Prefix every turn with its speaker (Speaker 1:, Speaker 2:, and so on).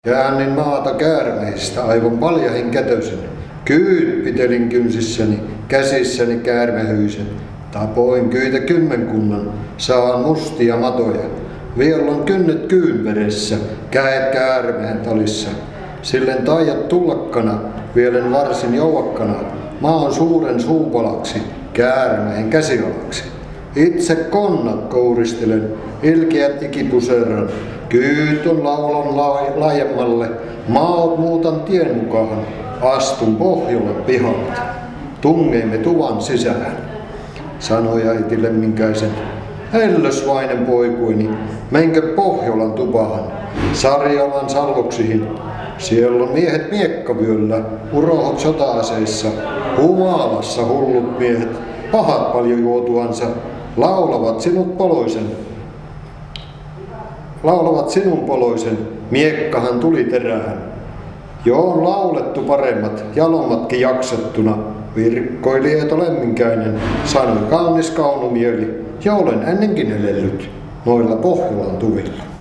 Speaker 1: Käännin maata käärmeistä aivan paljahin kätösin. Kyyppitelin kynsissäni, käsissäni käärmehyysen. Tapoin kyitä kymmenkunnan, saan mustia matoja. Viellon kynnet kyyn veressä, käet käärmeen talissa. Sillen taijat tullakkana, vielen varsin jouakkana. Maan suuren suupalaksi, käärmeen käsialaksi. Itse konnat kouristelen, ilkeät ikipuserran. Kyyt on laulon laajemmalle, maot muutan tien mukaan. Astun Pohjolan pihalta, tungeimme tuvan sisään. Sanoi äiti lemminkäisen, hellösvainen poikuini, menkö Pohjolan tupahan, Sarjalan salloksihin. Siellä on miehet miekkavyöllä, urohot sota-aseissa, humalassa hullut miehet, pahat paljon juotuansa, laulavat sinun poloisen, miekkahan tuli terään. Jo on laulettu paremmat, jalommatkin jaksattuna, virkkoili Eeto lemminkäinen, sanoi kaunis kaunumieli, ja olen ennenkin elellyt noilla Pohjolan tuvilla.